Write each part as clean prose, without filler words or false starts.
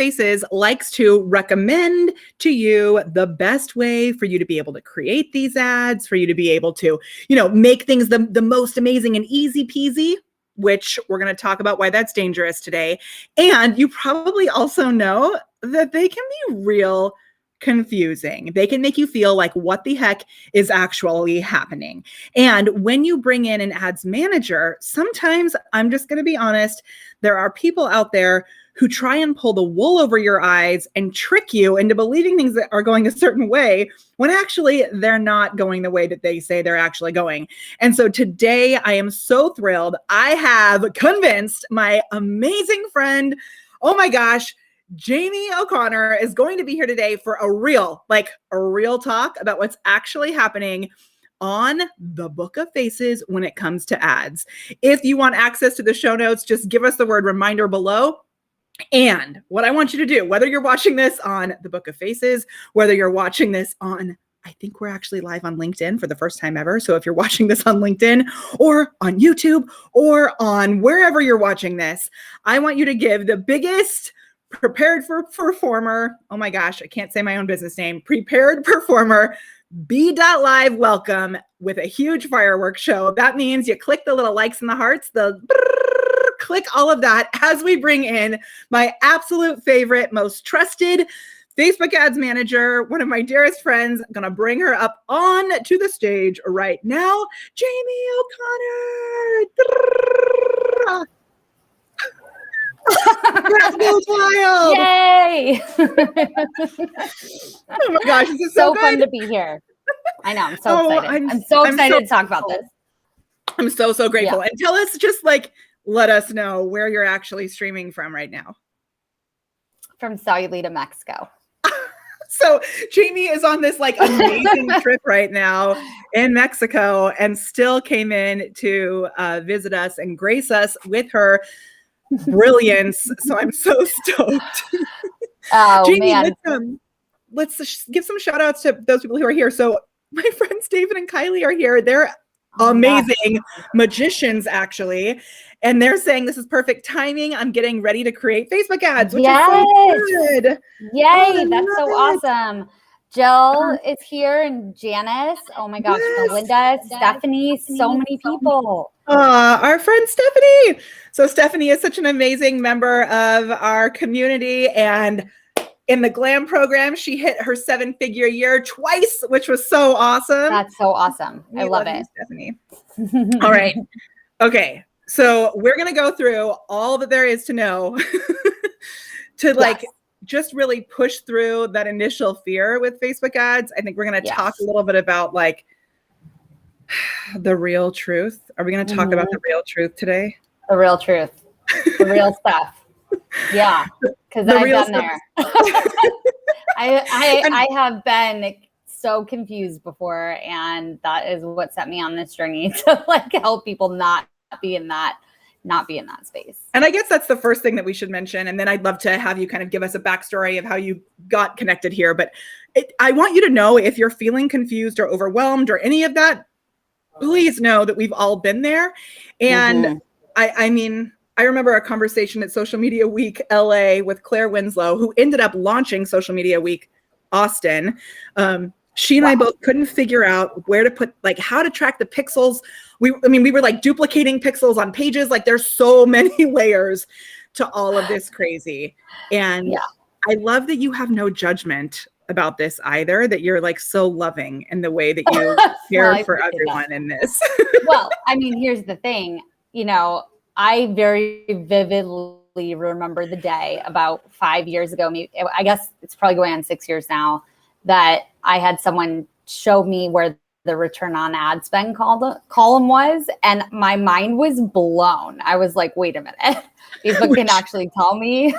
Faces likes to recommend to you the best way for you to be able to create these ads, for you to be able to, make things the most amazing and easy peasy, which we're going to talk about why that's dangerous today. And you probably also know that they can be real confusing. They can make you feel like what the heck is actually happening. And when you bring in an ads manager, sometimes, I'm just going to be honest, there are people out there who try and pull the wool over your eyes and trick you into believing things that are going a certain way when actually they're not going the way that they say they're actually going. And so today I am so thrilled. I have convinced my amazing friend, oh my gosh, Jaime O'Conner is going to be here today for a real talk about what's actually happening on the Book of Faces when it comes to ads. If you want access to the show notes, just give us the word reminder below. And what I want you to do, whether you're watching this on the Book of Faces, whether you're watching this on, I think we're actually live on LinkedIn for the first time ever. So if you're watching this on LinkedIn or on YouTube or on wherever you're watching this, I want you to give the biggest prepared for performer. Oh my gosh, I can't say my own business name. Prepared performer, B.Live welcome with a huge fireworks show. That means you click the little likes and the hearts, click all of that as we bring in my absolute favorite, most trusted Facebook ads manager, one of my dearest friends. I'm going to bring her up on to the stage right now, Jaime O'Conner. That goes wild. Yay! Oh my gosh, this is so fun to be here. I know, I'm so excited. I'm so excited to talk about this. I'm so grateful. Yeah. And tell us, just let us know where you're actually streaming from right now. From Saulita, Mexico. So Jaime is on this amazing trip right now in Mexico and still came in to visit us and grace us with her brilliance. So I'm so stoked. Oh, Jaime, man. Let's give some shout outs to those people who are here. So my friends David and Kylie are here. They're amazing magicians, actually. And they're saying this is perfect timing. I'm getting ready to create Facebook ads, which is so good. Yay, that's so awesome. Jill is here and Janice. Oh my gosh, Melinda, Stephanie, so many people. Our friend Stephanie. So Stephanie is such an amazing member of our community, and in the GLAM program, she hit her 7-figure year twice, which was so awesome. That's so awesome. I love it. You, Stephanie. All right. Okay. So we're going to go through all that there is to know to just really push through that initial fear with Facebook ads. I think we're going to talk a little bit about the real truth. Are we going to talk about the real truth today? The real truth. The real stuff. Yeah, because I've been there. I have been so confused before, and that is what set me on this journey to help people not be in that space. And I guess that's the first thing that we should mention. And then I'd love to have you kind of give us a backstory of how you got connected here. But I want you to know, if you're feeling confused or overwhelmed or any of that, please know that we've all been there. And I mean, I remember a conversation at Social Media Week LA with Claire Winslow, who ended up launching Social Media Week Austin. She and I both couldn't figure out where to put, how to track the pixels. We were duplicating pixels on pages. There's so many layers to all of this crazy. And I love that you have no judgment about this either, that you're so loving in the way that you care for everyone in this. Well, I mean, here's the thing, I very vividly remember the day about 5 years ago, I guess it's probably going on 6 years now, that I had someone show me where the return on ad spend column was, and my mind was blown. I was like, wait a minute, Facebook can actually tell me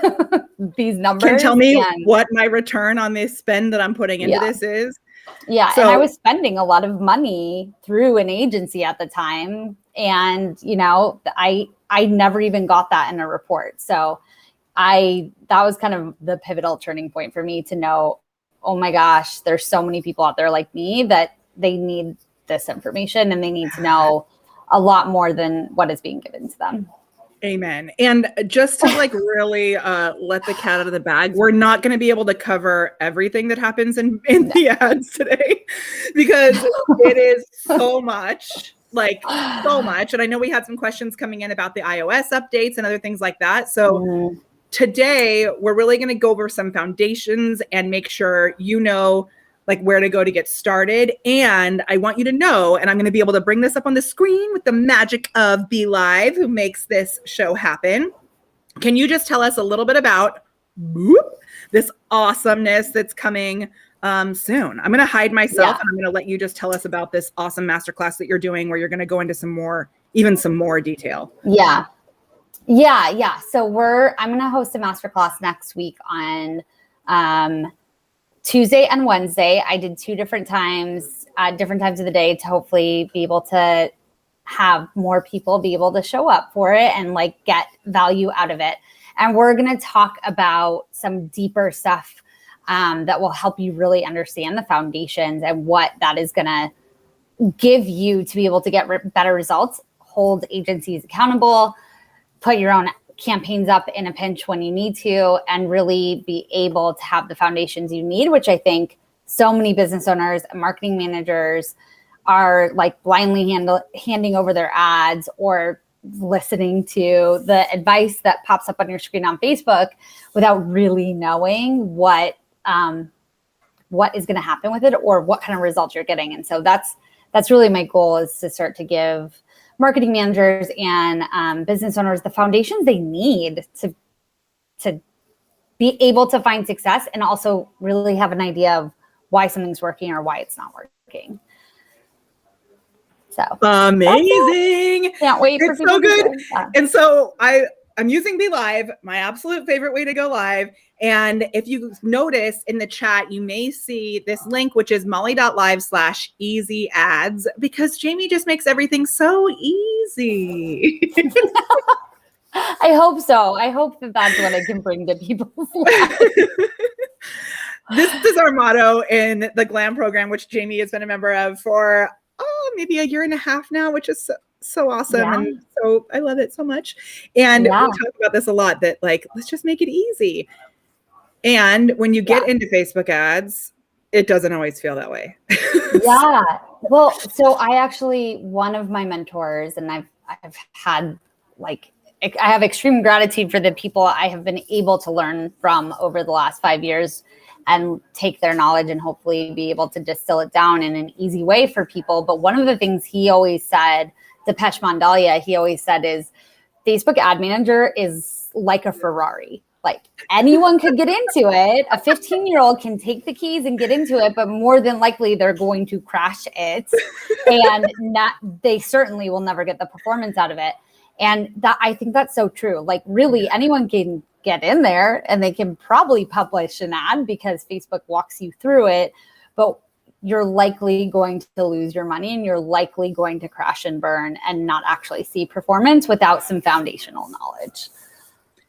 these numbers. Can tell me what my return on this spend that I'm putting into this is. Yeah, so, and I was spending a lot of money through an agency at the time, and I never even got that in a report. So that was kind of the pivotal turning point for me to know, oh my gosh, there's so many people out there like me that they need this information, and they need to know a lot more than what is being given to them. Amen. And just to like really let the cat out of the bag, we're not going to be able to cover everything that happens in the ads today because it is so much, like so much. And I know we had some questions coming in about the iOS updates and other things like that. So today we're really going to go over some foundations and make sure you know like where to go to get started. And I want you to know, and I'm going to be able to bring this up on the screen with the magic of Be Live, who makes this show happen. Can you just tell us a little bit about this awesomeness that's coming soon? I'm going to hide myself and I'm going to let you just tell us about this awesome masterclass that you're doing where you're going to go into some more detail. Yeah. So I'm going to host a masterclass next week on Tuesday and Wednesday. I did 2 different times of the day to hopefully be able to have more people be able to show up for it and like get value out of it. And we're going to talk about some deeper stuff that will help you really understand the foundations and what that is going to give you to be able to get better results, hold agencies accountable, put your own campaigns up in a pinch when you need to, and really be able to have the foundations you need, which I think so many business owners and marketing managers are like blindly handing over their ads or listening to the advice that pops up on your screen on Facebook without really knowing what is going to happen with it or what kind of results you're getting. And so that's really my goal, is to start to give marketing managers and business owners the foundations they need to be able to find success and also really have an idea of why something's working or why it's not working. So amazing. Can't wait for people so good. Yeah. And so I'm using Be Live, my absolute favorite way to go live. And if you notice in the chat, you may see this link, which is molly.live/easy ads, because Jamie just makes everything so easy. I hope so. I hope that that's what I can bring to people's lives. This is our motto in the GLAM program, which Jamie has been a member of for maybe a year and a half now, which is so awesome. Yeah. And so I love it so much. And we talk about this a lot, that like, let's just make it easy. And when you get into Facebook ads, it doesn't always feel that way. Yeah. Well, so one of my mentors, and I've had like, I have extreme gratitude for the people I have been able to learn from over the last 5 years and take their knowledge and hopefully be able to distill it down in an easy way for people. But one of the things he always said, Depeche Mondalia, he always said, is Facebook ad manager is like a Ferrari. Like anyone could get into it. A 15-year-old can take the keys and get into it, but more than likely they're going to crash it. And they certainly will never get the performance out of it. And that, I think that's so true. Like really anyone can get in there and they can probably publish an ad because Facebook walks you through it, but you're likely going to lose your money and you're likely going to crash and burn and not actually see performance without some foundational knowledge.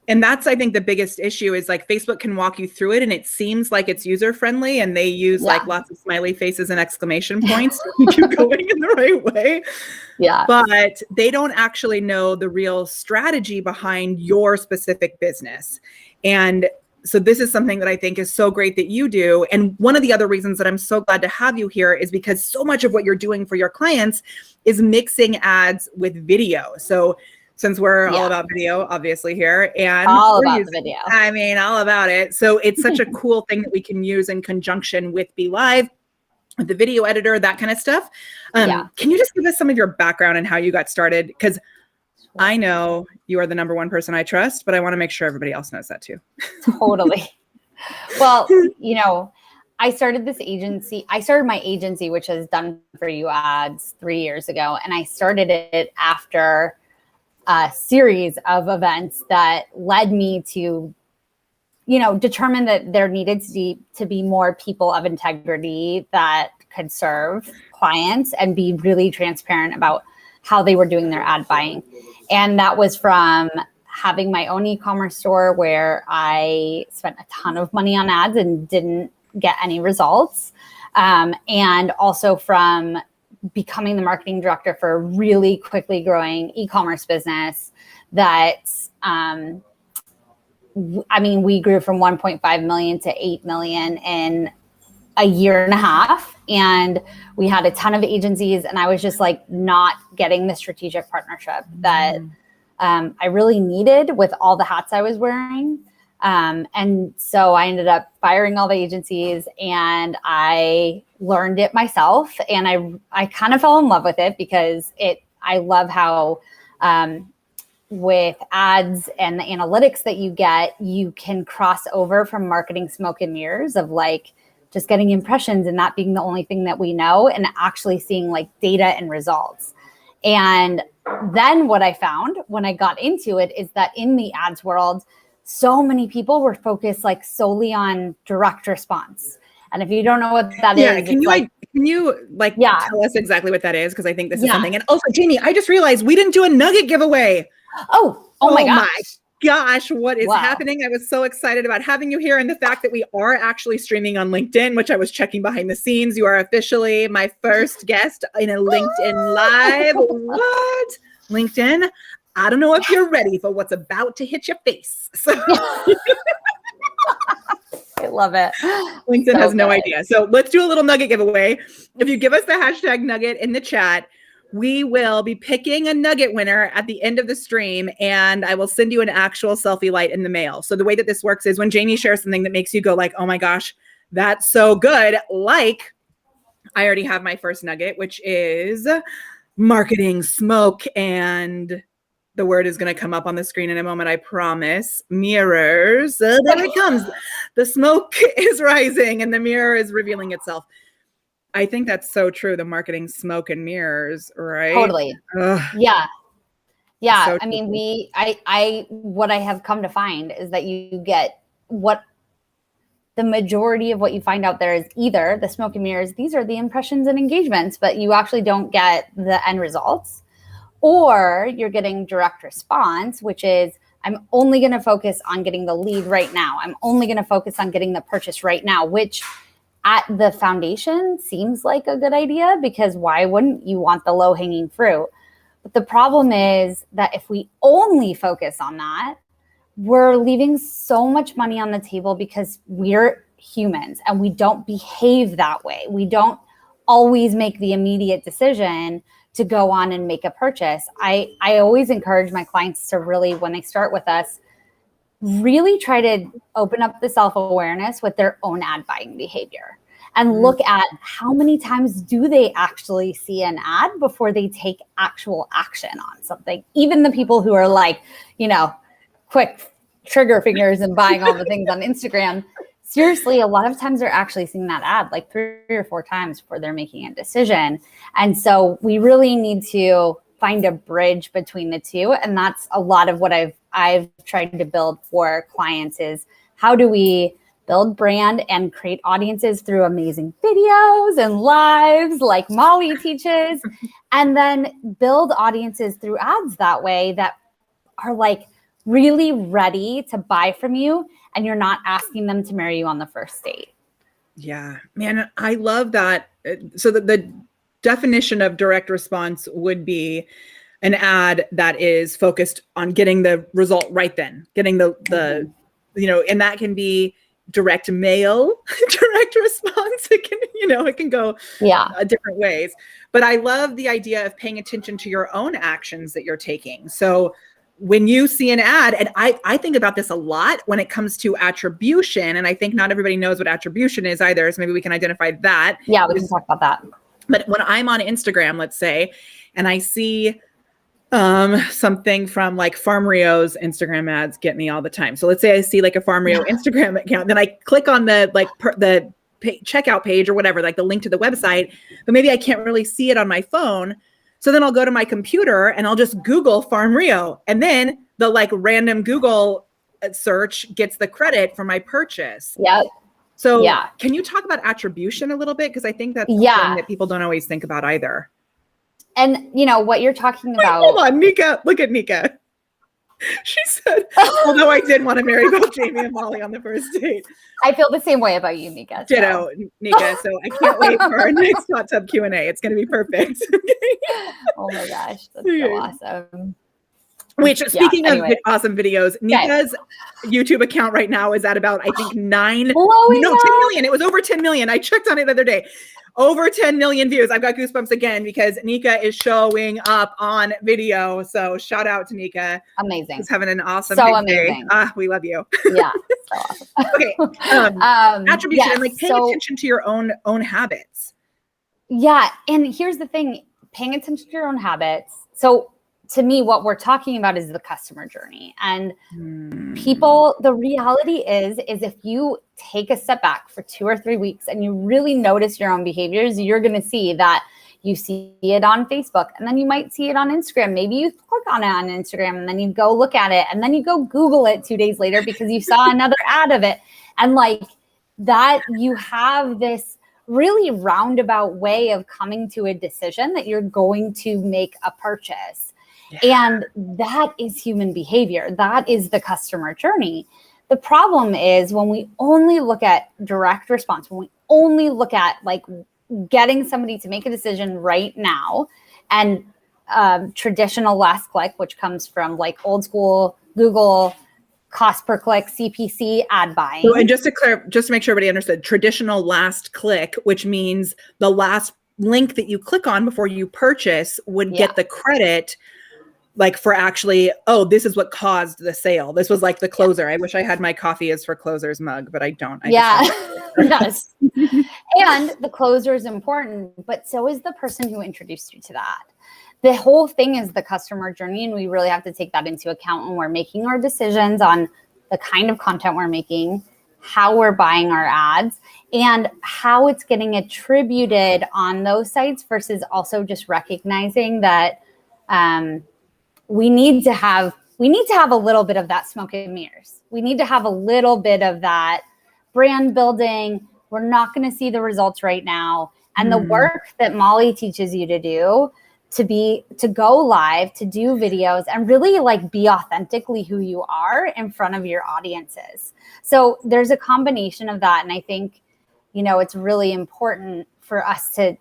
And that's, I think, the biggest issue is like Facebook can walk you through it and it seems like it's user friendly and they use like lots of smiley faces and exclamation points to keep you going in the right way. Yeah. But they don't actually know the real strategy behind your specific business. And so this is something that I think is so great that you do. And one of the other reasons that I'm so glad to have you here is because so much of what you're doing for your clients is mixing ads with video. So since we're all about video, obviously here, and all about the video. I mean, all about it. So it's such a cool thing that we can use in conjunction with Be Live, with the video editor, that kind of stuff. Can you just give us some of your background and how you got started? Because I know you are the number one person I trust, but I want to make sure everybody else knows that too. Totally. Well, you know, I started my agency, which has done for you ads 3 years ago. And I started it after a series of events that led me to, you know, determine that there needed to be more people of integrity that could serve clients and be really transparent about how they were doing their ad buying. And that was from having my own e-commerce store where I spent a ton of money on ads and didn't get any results. And also from becoming the marketing director for a really quickly growing e-commerce business that, I mean, we grew from 1.5 million to 8 million in a year and a half. And we had a ton of agencies, and I was just like not getting the strategic partnership that I really needed with all the hats I was wearing. And so I ended up firing all the agencies, and I learned it myself. And I kind of fell in love with it because I love how, with ads and the analytics that you get, you can cross over from marketing smoke and mirrors of like just getting impressions and that being the only thing that we know, and actually seeing like data and results. And then what I found when I got into it is that in the ads world, so many people were focused like solely on direct response. And if you don't know what that is, can you tell us exactly what that is? Because I think this is something. And also, Jamie, I just realized we didn't do a nugget giveaway. Oh my gosh, what is happening? I was so excited about having you here, and the fact that we are actually streaming on LinkedIn, which I was checking behind the scenes. You are officially my first guest in a LinkedIn Live. What? LinkedIn? I don't know if you're ready for what's about to hit your face. So I love it. LinkedIn has no idea. So let's do a little nugget giveaway. If you give us the hashtag nugget in the chat, we will be picking a nugget winner at the end of the stream, and I will send you an actual selfie light in the mail. So the way that this works is when Jamie shares something that makes you go like, oh my gosh, that's so good. Like, I already have my first nugget, which is marketing smoke, and the word is going to come up on the screen in a moment, I promise. Mirrors. There it comes. The smoke is rising and the mirror is revealing itself. I think that's so true. The marketing smoke and mirrors, right? Totally. Ugh. Yeah. So I mean, what I have come to find is that you get the majority of what you find out there is either the smoke and mirrors. These are the impressions and engagements, but you actually don't get the end results, or you're getting direct response, which is I'm only going to focus on getting the lead right now. I'm only going to focus on getting the purchase right now, which at the foundation seems like a good idea, because why wouldn't you want the low-hanging fruit? But the problem is that if we only focus on that, we're leaving so much money on the table because we're humans and we don't behave that way. We don't always make the immediate decision to go on and make a purchase. I always encourage my clients to really, when they start with us, really try to open up the self-awareness with their own ad buying behavior and look at how many times do they actually see an ad before they take actual action on something. Even the people who are like, quick trigger fingers and buying all the things on Instagram, seriously, a lot of times they're actually seeing that ad like 3 or 4 times before they're making a decision. And so we really need to find a bridge between the two. And that's a lot of what I've tried to build for clients is how do we build brand and create audiences through amazing videos and lives like Molly teaches, and then build audiences through ads that way that are like really ready to buy from you, and you're not asking them to marry you on the first date. Yeah, man, I love that. So the definition of direct response would be an ad that is focused on getting the result right then, getting the and that can be direct mail, direct response. It can, it can go different ways. But I love the idea of paying attention to your own actions that you're taking. So when you see an ad, and I think about this a lot when it comes to attribution, and I think not everybody knows what attribution is either, so maybe we can identify that. Yeah, we can talk about that. But when I'm on Instagram, let's say, and I see something from like Farm Rio's Instagram ads get me all the time. So let's say I see like a Farm Rio Instagram account, then I click on the checkout page or whatever, like the link to the website, but maybe I can't really see it on my phone. So then I'll go to my computer and I'll just Google Farm Rio, and then the like random Google search gets the credit for my purchase. Yeah. So can you talk about attribution a little bit? Because I think that's something that people don't always think about either. And what you're talking about. Hold on, Nika. Look at Nika. She said, although I did want to marry both Jamie and Molly on the first date. I feel the same way about you, Nika. So. Ditto, Nika. So I can't wait for our next hot tub Q&A. It's going to be perfect. Oh my gosh, that's so awesome. Which, speaking of anyway. awesome videos, Nika's YouTube account right now is at about, I think, 10 million. It was over 10 million. I checked on it the other day. Over 10 million views. I've got goosebumps again because Nika is showing up on video. So shout out to Nika. Amazing. She's having an awesome amazing day. We love you. Yeah. So awesome. Okay. Attribution and like paying attention to your own habits. Yeah. And here's the thing, paying attention to your own habits. So to me, what we're talking about is the customer journey. And people, the reality is if you take a step back for 2 or 3 weeks and you really notice your own behaviors, you're going to see that you see it on Facebook and then you might see it on Instagram. Maybe you click on it on Instagram and then you go look at it and then you go Google it 2 days later because you saw another ad of it. And like that, you have this really roundabout way of coming to a decision that you're going to make a purchase. And that is human behavior. That is the customer journey. The problem is when we only look at direct response, when we only look at like getting somebody to make a decision right now and traditional last click, which comes from like old school Google cost per click, CPC ad buying. So, and just to make sure everybody understood, traditional last click, which means the last link that you click on before you purchase would get the credit like for actually, this is what caused the sale. This was like the closer. I wish I had my coffee is for closers mug, but I don't. Yes. And the closer is important, but so is the person who introduced you to that. The whole thing is the customer journey, and we really have to take that into account when we're making our decisions on the kind of content we're making, how we're buying our ads, and how it's getting attributed on those sites versus also just recognizing that we need to have a little bit of that smoke and mirrors. We need to have a little bit of that brand building. We're not going to see the results right now. And the work that Molly teaches you to do to go live, to do videos and really like be authentically who you are in front of your audiences. So there's a combination of that. And I think, it's really important for us to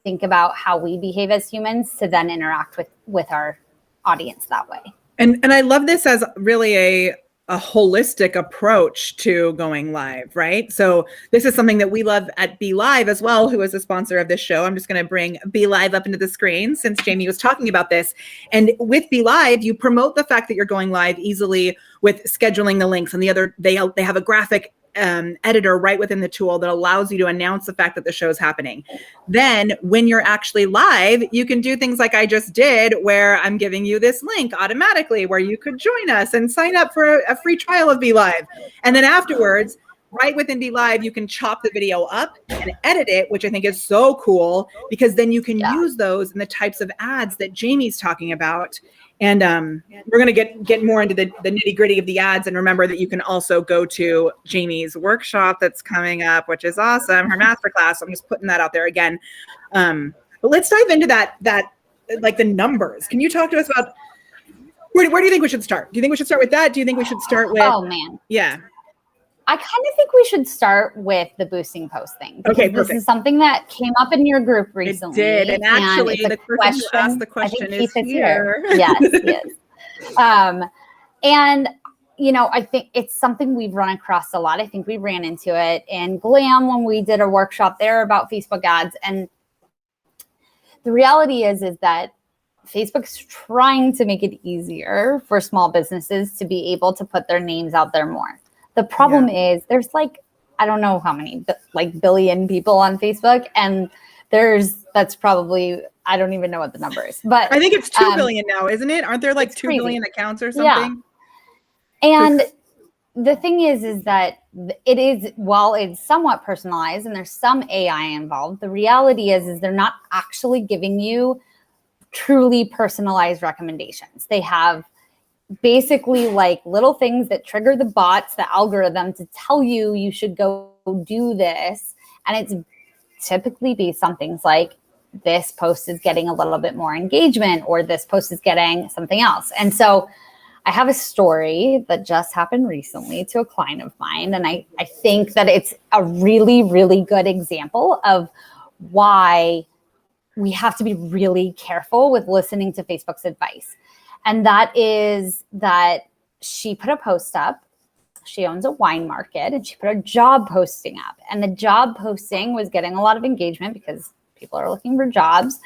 think about how we behave as humans to then interact with our audience that way. And I love this as really a holistic approach to going live, right? So this is something that we love at Be Live as well, who is a sponsor of this show. I'm just going to bring Be Live up into the screen since Jamie was talking about this. And with Be Live, you promote the fact that you're going live easily with scheduling the links, and they have a graphic editor right within the tool that allows you to announce the fact that the show is happening. Then when you're actually live, you can do things like I just did, where I'm giving you this link automatically where you could join us and sign up for a free trial of Be Live. And then afterwards, right within Be Live, you can chop the video up and edit it, which I think is so cool because then you can use those in the types of ads that Jamie's talking about. And we're going to get more into the nitty gritty of the ads. And remember that you can also go to Jamie's workshop that's coming up, which is awesome. Her masterclass. I'm just putting that out there again. But let's dive into that like the numbers. Can you talk to us about where do you think we should start? Do you think we should start with that? Do you think we should start with? Oh man. Yeah. I kind of think we should start with the boosting post thing. Okay, perfect. This is something that came up in your group recently. It did, and actually, the person who asked the question is here. Yes, yes. And I think it's something we've run across a lot. I think we ran into it in Glam when we did a workshop there about Facebook ads. And the reality is that Facebook's trying to make it easier for small businesses to be able to put their names out there more. The problem is there's I don't know how many, billion people on Facebook. And that's probably, I don't even know what the number is, but I think it's 2 billion now, isn't it? Aren't there 2 billion accounts or something? Yeah. And the thing is that it is, while it's somewhat personalized and there's some AI involved, the reality is they're not actually giving you truly personalized recommendations. They have basically little things that trigger the bots, the algorithm to tell you should go do this. And it's typically based on things like this post is getting a little bit more engagement or this post is getting something else. And so I have a story that just happened recently to a client of mine. And I think that it's a really, really good example of why we have to be really careful with listening to Facebook's advice. And that is that she put a post up. She owns a wine market, and she put a job posting up. And the job posting was getting a lot of engagement because people are looking for jobs.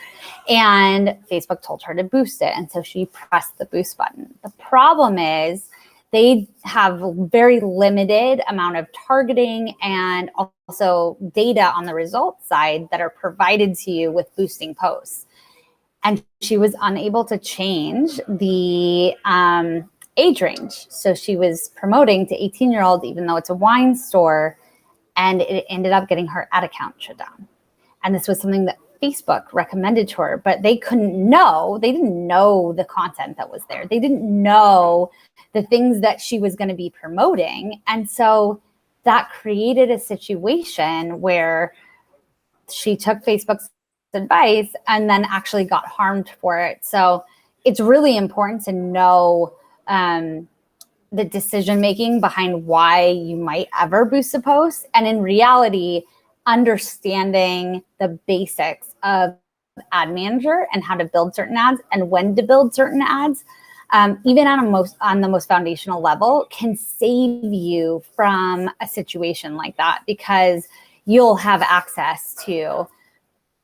And Facebook told her to boost it. And so she pressed the boost button. The problem is they have a very limited amount of targeting and also data on the results side that are provided to you with boosting posts. And she was unable to change the age range. So she was promoting to 18-year-olds, even though it's a wine store, and it ended up getting her ad account shut down. And this was something that Facebook recommended to her, but they couldn't know. They didn't know the content that was there. They didn't know the things that she was going to be promoting. And so that created a situation where she took Facebook's advice and then actually got harmed for it. So it's really important to know the decision-making behind why you might ever boost a post. And in reality, understanding the basics of ad manager and how to build certain ads and when to build certain ads, even on the most foundational level, can save you from a situation like that, because you'll have access to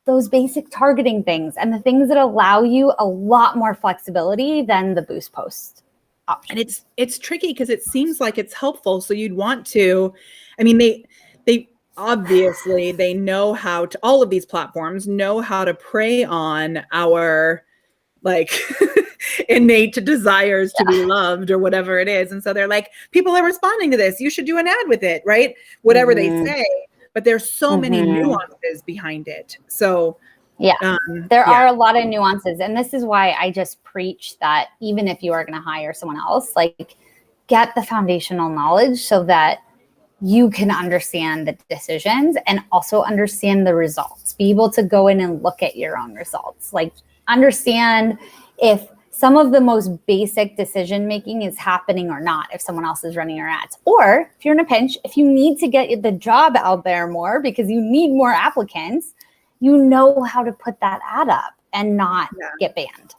those basic targeting things and the things that allow you a lot more flexibility than the boost post option. And it's tricky because it seems like it's helpful. So you'd want to, I mean, they obviously they know how to, all of these platforms know how to prey on our like innate desires to be loved or whatever it is. And so they're like, people are responding to this. You should do an ad with it, right? Whatever they say. But there's so many nuances behind it. So there are a lot of nuances. And this is why I just preach that even if you are going to hire someone else, like, get the foundational knowledge so that you can understand the decisions and also understand the results. Be able to go in and look at your own results. Like, understand if some of the most basic decision making is happening or not, if someone else is running your ads. Or if you're in a pinch, if you need to get the job out there more because you need more applicants, you know how to put that ad up and not get banned.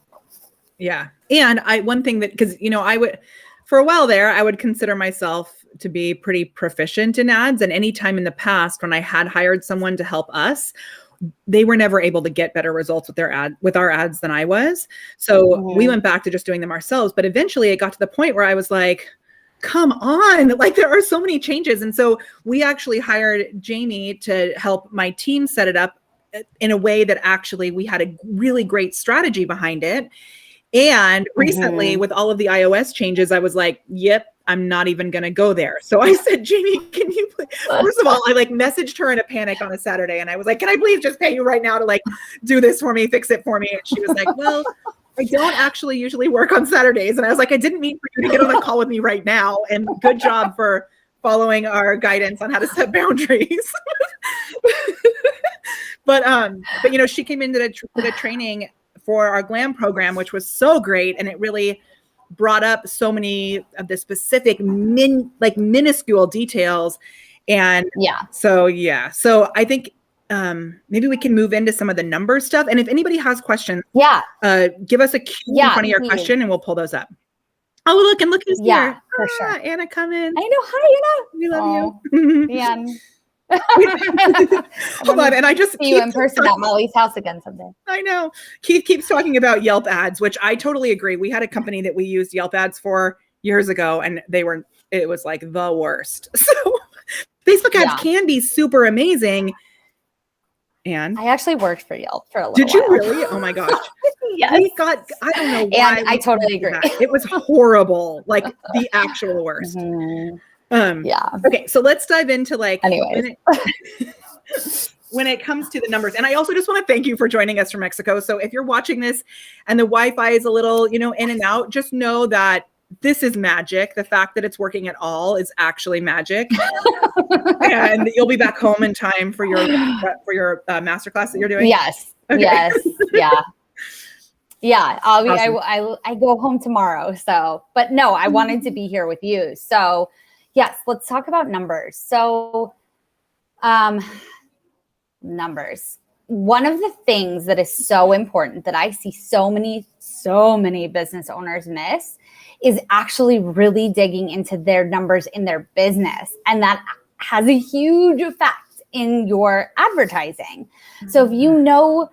Yeah. And one thing that, because, you know, I would, for a while there, I would consider myself to be pretty proficient in ads. And anytime in the past when I had hired someone to help us, they were never able to get better results with our ads than I was. So we went back to just doing them ourselves. But eventually it got to the point where I was like, come on, like, there are so many changes. And so we actually hired Jamie to help my team set it up in a way that actually we had a really great strategy behind it. And recently with all of the iOS changes, I was like, yep, I'm not even going to go there. So I said, Jamie, can you please, first of all, I like messaged her in a panic on a Saturday. And I was like, can I please just pay you right now to like do this for me, fix it for me? And she was like, well, I don't actually usually work on Saturdays. And I was like, I didn't mean for you to get on a call with me right now. And good job for following our guidance on how to set boundaries. But you know, she came into the training for our GLAM program, which was so great. And it really brought up so many of the specific minuscule details. And so I think maybe we can move into some of the number stuff. And if anybody has questions, give us a cue in front of your question and we'll pull those up. Oh, look who's here. For sure. Anna, come in. I know. Hi, Anna. We love you. Yeah. Hold on, and I just see you in person at Molly's house again someday. I know. Keith keeps talking about Yelp ads, which I totally agree. We had a company that we used Yelp ads for years ago, and it was like the worst. So Facebook ads can be super amazing. And I actually worked for Yelp for a little while. Did you while. Really? Oh my gosh. Yes. I don't know why. And I totally agree. It was horrible, like the actual worst. Okay, so let's dive into like when it comes to the numbers. And I also just want to thank you for joining us from Mexico. So if you're watching this and the Wi-Fi is a little, you know, in and out, just know that this is magic. The fact that it's working at all is actually magic. And you'll be back home in time for your masterclass that you're doing. Yes. Okay. Yes. Yeah. Yeah. Awesome. I go home tomorrow. So, but no, I wanted to be here with you. So yes, let's talk about numbers. So, numbers. One of the things that is so important that I see so many so many business owners miss is actually really digging into their numbers in their business. And that has a huge effect in your advertising. So if you know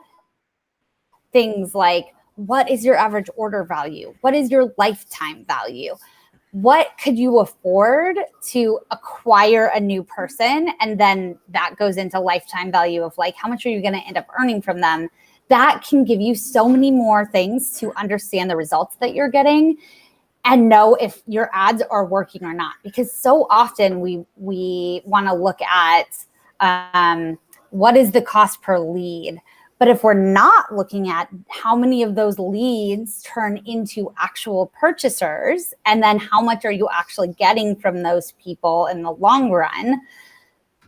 things like, what is your average order value? What is your lifetime value? What could you afford to acquire a new person? And then that goes into lifetime value of like, how much are you going to end up earning from them? That can give you so many more things to understand the results that you're getting and know if your ads are working or not. Because so often we want to look at what is the cost per lead. But if we're not looking at how many of those leads turn into actual purchasers, and then how much are you actually getting from those people in the long run,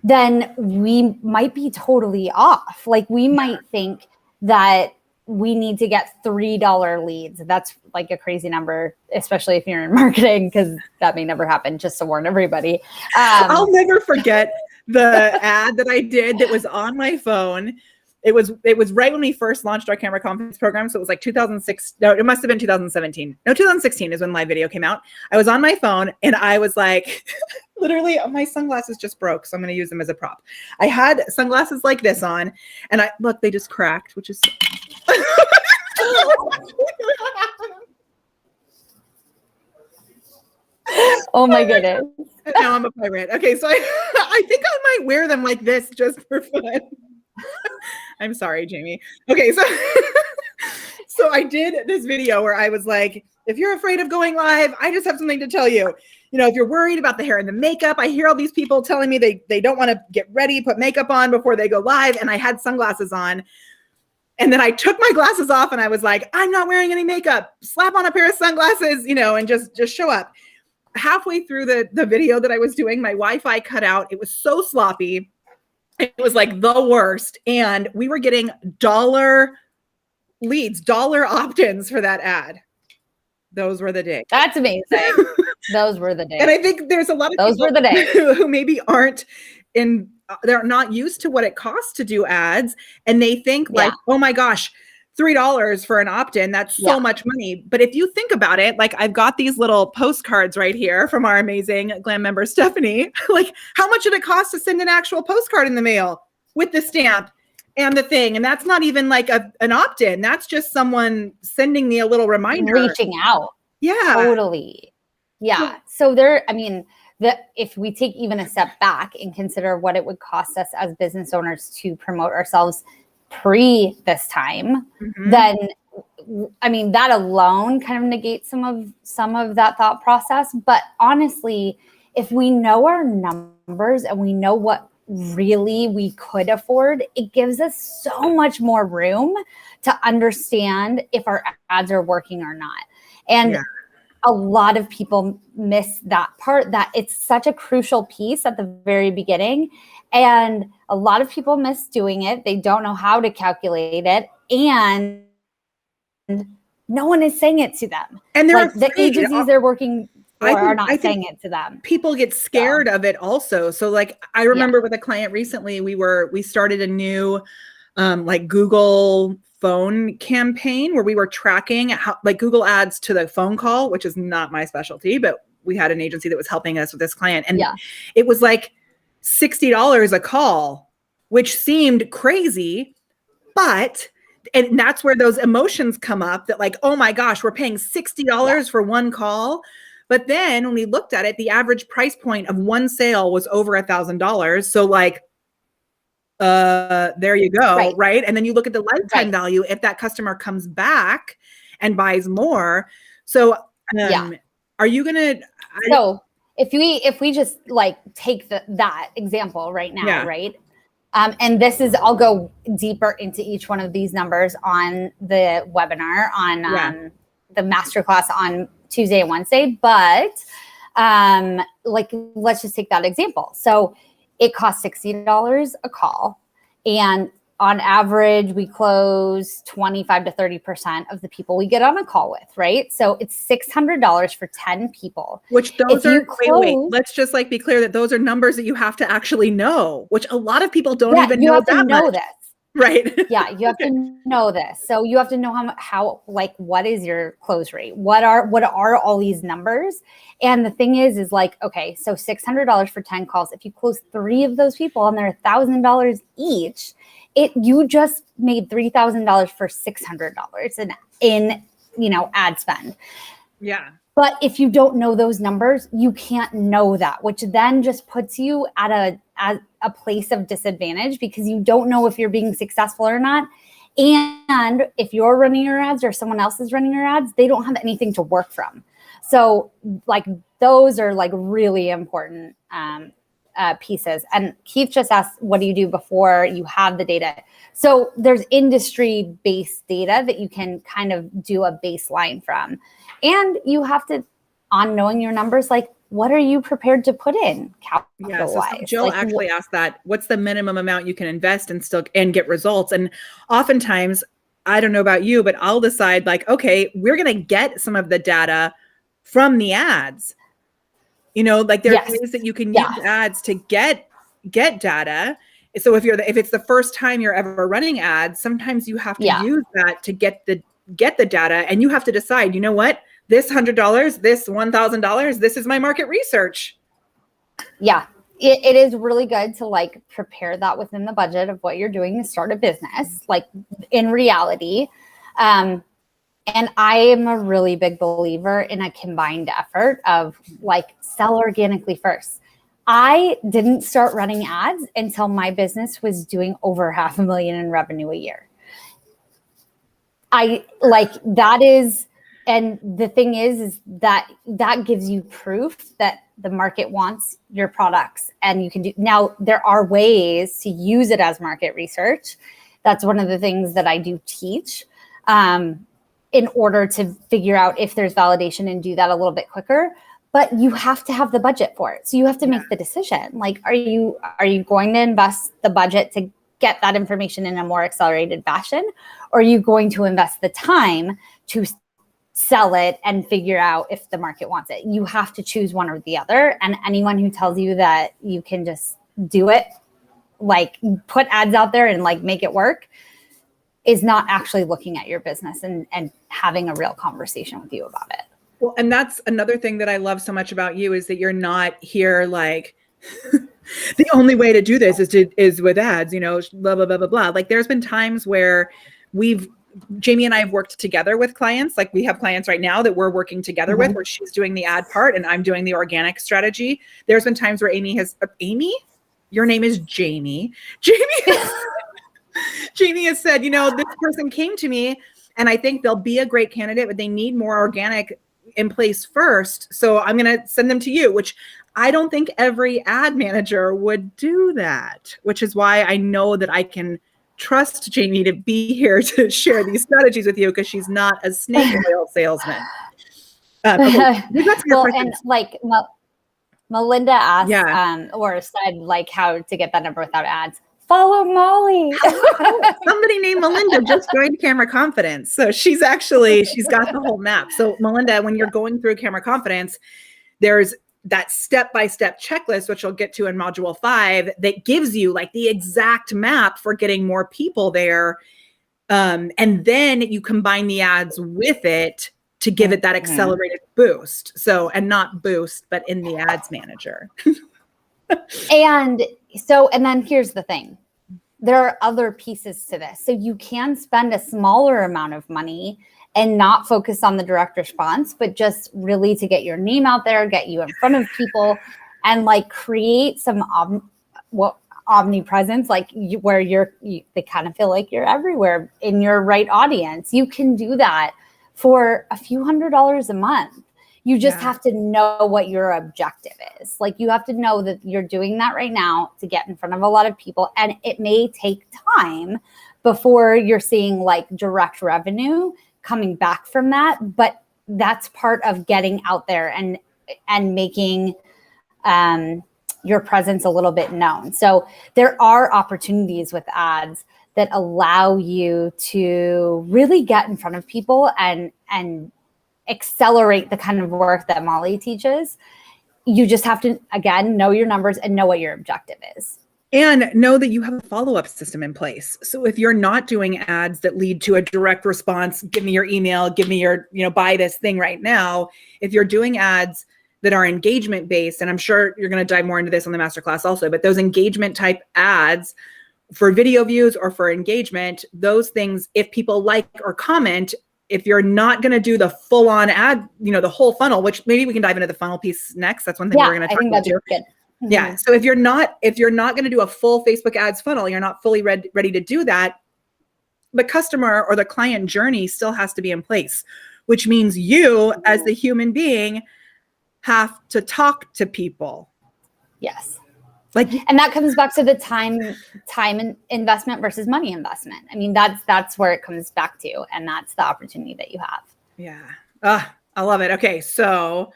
then we might be totally off. Like we might think that we need to get $3 leads. That's like a crazy number, especially if you're in marketing, because that may never happen, just to warn everybody. I'll never forget the ad that I did that was on my phone. It was right when we first launched our camera conference program. So it was like 2006. No, it must have been 2017. No, 2016 is when live video came out. I was on my phone and I was like, literally my sunglasses just broke. So I'm going to use them as a prop. I had sunglasses like this on and look, they just cracked, which is. Oh my goodness. Now I'm a pirate. Okay. So I think I might wear them like this just for fun. I'm sorry, Jamie. Okay, so I did this video where I was like, if you're afraid of going live, I just have something to tell you. You know, if you're worried about the hair and the makeup, I hear all these people telling me they don't want to get ready, put makeup on before they go live. And I had sunglasses on. And then I took my glasses off and I was like, I'm not wearing any makeup. Slap on a pair of sunglasses, you know, and just show up. Halfway through the video that I was doing, my Wi-Fi cut out. It was so sloppy. It was like the worst. And we were getting dollar leads, dollar opt-ins for that ad. Those were the days. That's amazing. Those were the days. And I think there's a lot of those were the days who maybe they're not used to what it costs to do ads. And they think like, oh my gosh, $3 for an opt-in, that's so much money. But if you think about it, like I've got these little postcards right here from our amazing Glam member, Stephanie. Like how much did it cost to send an actual postcard in the mail with the stamp and the thing? And that's not even like an opt-in. That's just someone sending me a little reminder. Reaching out. Yeah. Totally. Yeah. So if we take even a step back and consider what it would cost us as business owners to promote ourselves pre this time, then I mean that alone kind of negates some of that thought process. But honestly, if we know our numbers and we know what really we could afford, it gives us so much more room to understand if our ads are working or not. And a lot of people miss that part, that it's such a crucial piece at the very beginning. And a lot of people miss doing it. They don't know how to calculate it. And no one is saying it to them. And they're like, the agencies they're working for are not saying it to them. People get scared of it also. So like I remember with a client recently, we started a new like Google phone campaign where we were tracking how like Google ads to the phone call, which is not my specialty, but we had an agency that was helping us with this client. And it was like $60 a call, which seemed crazy, and that's where those emotions come up that like, oh my gosh, we're paying $60 for one call. But then when we looked at it, the average price point of one sale was over $1,000. So like, there you go. Right. And then you look at the lifetime value if that customer comes back and buys more. So are you going to, so if we just like take that example right now, right? And this is, I'll go deeper into each one of these numbers on the webinar on the masterclass on Tuesday and Wednesday. But like, let's just take that example. So it costs $60 a call. And on average, we close 25 to 30% of the people we get on a call with, right? So it's $600 for 10 people. Which those are, wait, let's just like be clear that those are numbers that you have to actually know, which a lot of people don't even know that much. Right. Yeah, you have to know this. So you have to know how like, what is your close rate? What are all these numbers? And the thing is like, okay, so $600 for 10 calls. If you close 3 of those people and they're $1,000 each, you just made $3,000 for $600 in ad spend. Yeah. But if you don't know those numbers, you can't know that, which then just puts you at a place of disadvantage because you don't know if you're being successful or not. And if you're running your ads or someone else is running your ads, they don't have anything to work from. So like those are like really important pieces. And Keith just asked, what do you do before you have the data? So there's industry-based data that you can kind of do a baseline from. And you have to, on knowing your numbers, like, what are you prepared to put in capital-wise? Yeah, so Jill actually asked that, what's the minimum amount you can invest and get results? And oftentimes, I don't know about you, but I'll decide like, okay, we're going to get some of the data from the ads. Like there are ways that you can use ads to get data. So if it's the first time you're ever running ads, sometimes you have to use that to get the data, and you have to decide, you know what, this $100, this $1,000, this is my market research. Yeah, it is really good to like prepare that within the budget of what you're doing to start a business, like in reality. And I am a really big believer in a combined effort of like sell organically first. I didn't start running ads until my business was doing over $500,000 in revenue a year. And the thing is that gives you proof that the market wants your products, and you can do. Now there are ways to use it as market research. That's one of the things that I do teach in order to figure out if there's validation and do that a little bit quicker. But you have to have the budget for it. So you have to make the decision. Like, are you going to invest the budget to get that information in a more accelerated fashion? Or are you going to invest the time to sell it and figure out if the market wants it? You have to choose one or the other. And anyone who tells you that you can just do it, like put ads out there and like make it work, is not actually looking at your business and having a real conversation with you about it. Well, and that's another thing that I love so much about you, is that you're not here like the only way to do this is with ads, blah, blah, blah, blah, blah. Like there's been times where Jamie and I have worked together with clients. Like we have clients right now that we're working together with, where she's doing the ad part and I'm doing the organic strategy. There's been times where Amy, your name is Jamie. Jamie has said, this person came to me and I think they'll be a great candidate, but they need more organic in place first. So I'm going to send them to you, which I don't think every ad manager would do that, which is why I know that I can trust Jamie to be here to share these strategies with you, because she's not a snake oil salesman. Okay. Well, and like Melinda asked or said like how to get that number without ads. Follow Molly. Somebody named Melinda just joined Camera Confidence. So she's got the whole map. So Melinda, when you're going through Camera Confidence, there's that step-by-step checklist, which I'll get to in module 5, that gives you like the exact map for getting more people there. And then you combine the ads with it to give it that accelerated boost. So, and not boost, but in the ads manager. And then here's the thing. There are other pieces to this. So you can spend a smaller amount of money and not focus on the direct response, but just really to get your name out there, get you in front of people, and like create some omnipresence, like where they kind of feel like you're everywhere in your right audience. You can do that for a few $100s a month. You just have to know what your objective is. Like you have to know that you're doing that right now to get in front of a lot of people. And it may take time before you're seeing like direct revenue coming back from that. But that's part of getting out there and making your presence a little bit known. So there are opportunities with ads that allow you to really get in front of people and accelerate the kind of work that Molly teaches. You just have to, again, know your numbers and know what your objective is. And know that you have a follow-up system in place. So if you're not doing ads that lead to a direct response, give me your email, give me your, buy this thing right now. If you're doing ads that are engagement based, and I'm sure you're going to dive more into this on the masterclass also, but those engagement type ads for video views or for engagement, those things, if people like or comment, if you're not going to do the full on ad, the whole funnel, which maybe we can dive into the funnel piece next. That's one thing we're going to talk about too. Good. Mm-hmm. Yeah. So if you're not going to do a full Facebook ads funnel, you're not fully ready to do that. The customer or the client journey still has to be in place, which means you as the human being have to talk to people. Yes. And that comes back to the time investment versus money investment. I mean, that's where it comes back to, and that's the opportunity that you have. Yeah. I love it. Okay. So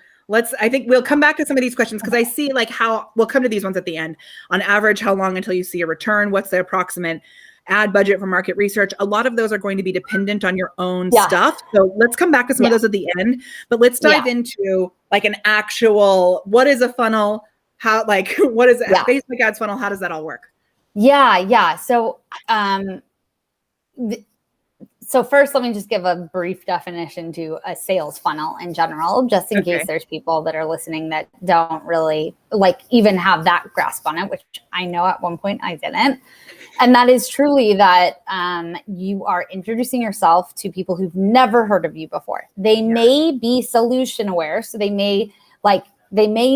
I think we'll come back to some of these questions because I see we'll come to these ones at the end. On average, how long until you see a return? What's the approximate ad budget for market research? A lot of those are going to be dependent on your own stuff. So let's come back to some of those at the end, but let's dive into an actual, what is a funnel? How, what is Facebook ads funnel? How does that all work? Yeah. So, so first, let me just give a brief definition to a sales funnel in general, just in case there's people that are listening that don't really even have that grasp on it, which I know at one point I didn't. And that is truly that you are introducing yourself to people who've never heard of you before. They may be solution aware, so they may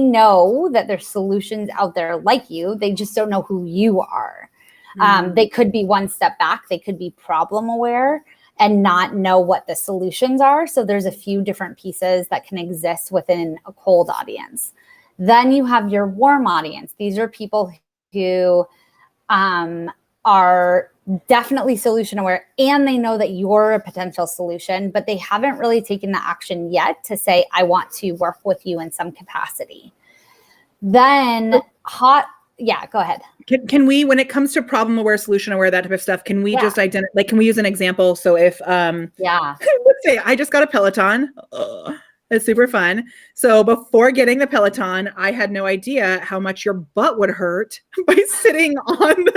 know that there's solutions out there like you. They just don't know who you are. They could be one step back. They could be problem aware and not know what the solutions are. So there's a few different pieces that can exist within a cold audience. Then you have your warm audience. These are people who are definitely solution aware, and they know that you're a potential solution, but they haven't really taken the action yet to say, I want to work with you in some capacity. Then go ahead. Can we, when it comes to problem aware, solution aware, that type of stuff, can we just identify, can we use an example? So if, let's say I just got a Peloton, it's super fun. So before getting the Peloton, I had no idea how much your butt would hurt by sitting on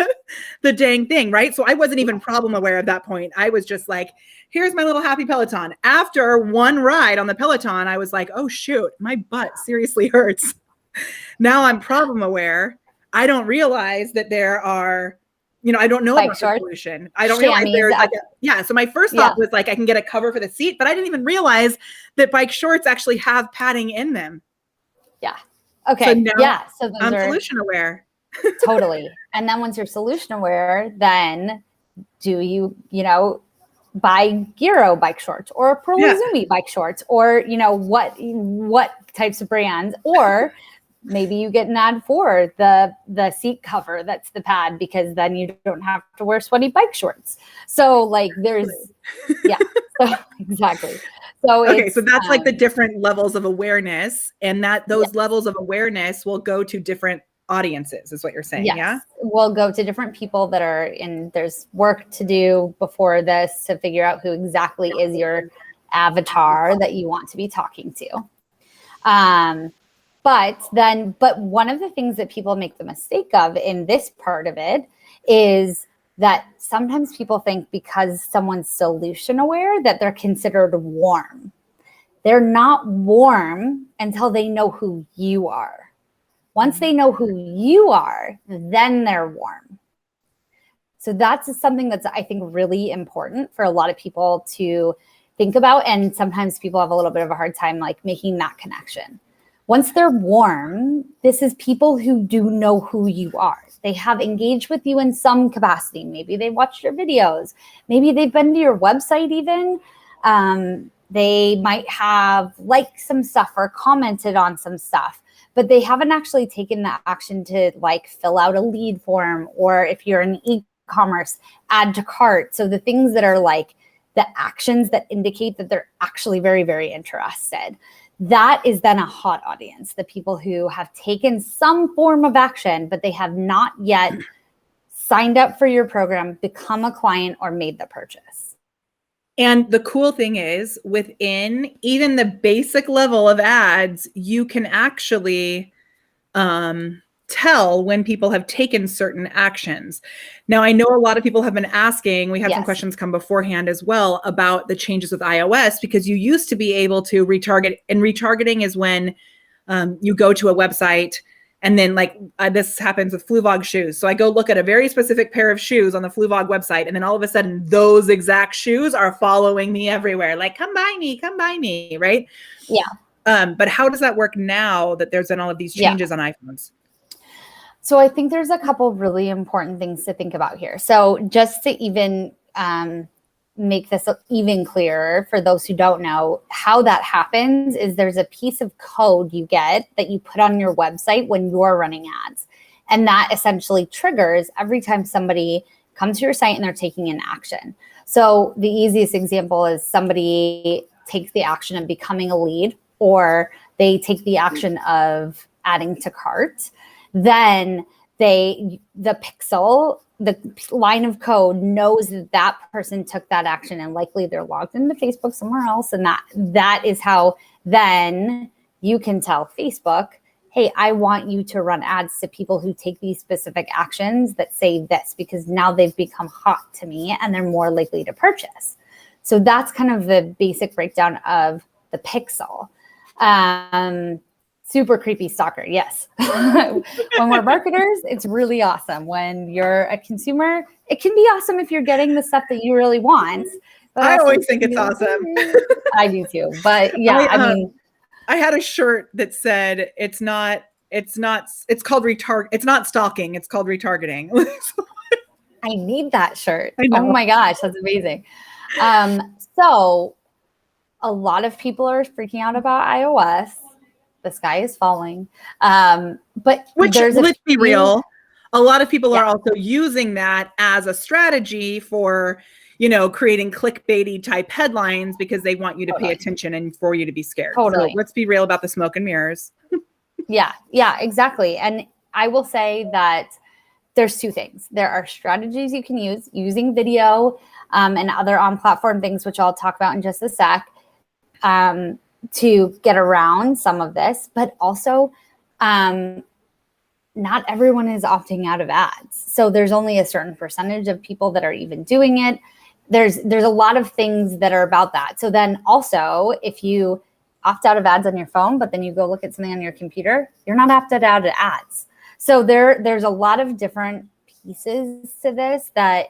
the dang thing, right? So I wasn't even problem aware at that point. I was just like, here's my little happy Peloton. After one ride on the Peloton, I was like, oh shoot, my butt seriously hurts. Now I'm problem aware. I don't realize that there are, I don't know about the solution. I don't realize there's so my first thought was I can get a cover for the seat, but I didn't even realize that bike shorts actually have padding in them. Yeah. Okay. So now So I'm solution aware. Totally. And then once you're solution aware, then do you, buy Giro bike shorts or Perlizumi bike shorts, or, what types of brands, or maybe you get an ad for the seat cover that's the pad, because then you don't have to wear sweaty bike shorts. So there's, so exactly. So so that's the different levels of awareness, and that those levels of awareness will go to different audiences is what you're saying. Yeah. We'll go to different people that are in, there's work to do before this to figure out who exactly is your avatar that you want to be talking to. But one of the things that people make the mistake of in this part of it is that sometimes people think because someone's solution aware that they're considered warm. They're not warm until they know who you are. Once they know who you are, then they're warm. So that's something that's, I think, really important for a lot of people to think about. And sometimes people have a little bit of a hard time making that connection. Once they're warm, this is people who do know who you are. They have engaged with you in some capacity. Maybe they watched your videos. Maybe they've been to your website even. They might have liked some stuff or commented on some stuff, but they haven't actually taken the action to fill out a lead form, or if you're in e-commerce, add to cart. So the things that are the actions that indicate that they're actually very, very interested. That is then a hot audience, the people who have taken some form of action, but they have not yet signed up for your program, become a client, or made the purchase. And the cool thing is, within even the basic level of ads, you can actually tell when people have taken certain actions. Now, I know a lot of people have been asking, we had some questions come beforehand as well about the changes with iOS, because you used to be able to retarget, and retargeting is when you go to a website and then this happens with Fluvog shoes. So I go look at a very specific pair of shoes on the Fluvog website, and then all of a sudden those exact shoes are following me everywhere. Like, come buy me, right? Yeah. But how does that work now that there's been all of these changes on iPhones? So I think there's a couple really important things to think about here. So just to even make this even clearer for those who don't know, how that happens is there's a piece of code you get that you put on your website when you're running ads. And that essentially triggers every time somebody comes to your site and they're taking an action. So the easiest example is somebody takes the action of becoming a lead, or they take the action of adding to cart. Then the pixel, the line of code knows that that person took that action, and likely they're logged into Facebook somewhere else. And that is how then you can tell Facebook, hey, I want you to run ads to people who take these specific actions that say this, because now they've become hot to me and they're more likely to purchase. So that's kind of the basic breakdown of the pixel. Super creepy stalker, yes. When we're marketers, it's really awesome. When you're a consumer, it can be awesome if you're getting the stuff that you really want. But I always think it's awesome. I do too. But yeah, I mean, I had a shirt that said it's not stalking, it's called retargeting. I need that shirt. I know. Oh my gosh, that's amazing. So a lot of people are freaking out about iOS. The sky is falling. But let's be real. A lot of people are also using that as a strategy for, creating clickbaity type headlines because they want you to pay attention and for you to be scared. Totally. So let's be real about the smoke and mirrors. Yeah, exactly. And I will say that there's two things. There are strategies you can use using video and other on-platform things, which I'll talk about in just a sec, to get around some of this, but also not everyone is opting out of ads. So there's only a certain percentage of people that are even doing it. There's a lot of things that are about that. So then also, if you opt out of ads on your phone, but then you go look at something on your computer, you're not opted out of ads. So there's a lot of different pieces to this that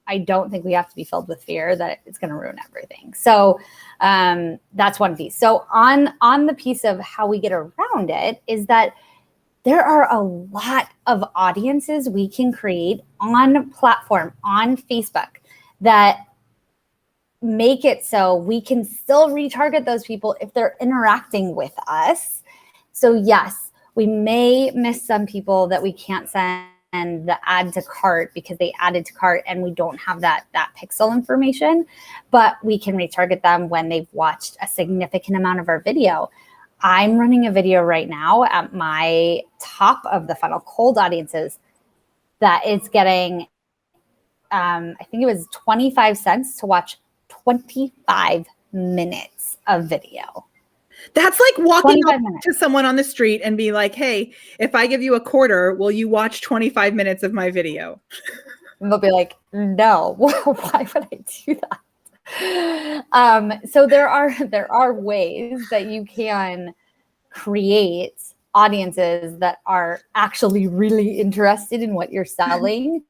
I don't think we have to be filled with fear that it's going to ruin everything. So that's one piece. So on the piece of how we get around it is that there are a lot of audiences we can create on platform, on Facebook, that make it so we can still retarget those people if they're interacting with us. So yes, we may miss some people that we can't send the add to cart because they added to cart and we don't have that pixel information, but we can retarget them when they've watched a significant amount of our video. I'm running a video right now at my top of the funnel cold audiences that is getting, I think it was 25 cents to watch 25 minutes of video. That's like walking up to someone on the street and be like, hey, if I give you $0.25, will you watch 25 minutes of my video? And they'll be like, no, why would I do that? So there are ways that you can create audiences that are actually really interested in what you're selling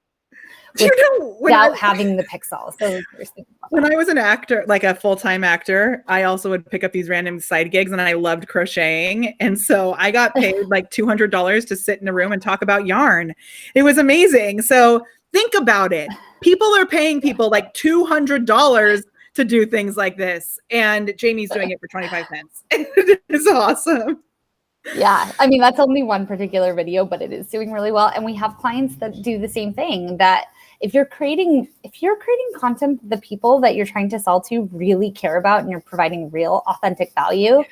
without having the pixel. So when I was an actor, like a full-time actor, I also would pick up these random side gigs, and I loved crocheting. And so I got paid like $200 to sit in a room and talk about yarn. It was amazing. So think about it. People are paying people like $200 to do things like this. And Jamie's doing it for 25 cents. It is awesome. Yeah. I mean, that's only one particular video, but it is doing really well. And we have clients that do the same thing, that if you're creating content the people that you're trying to sell to really care about and you're providing real authentic value,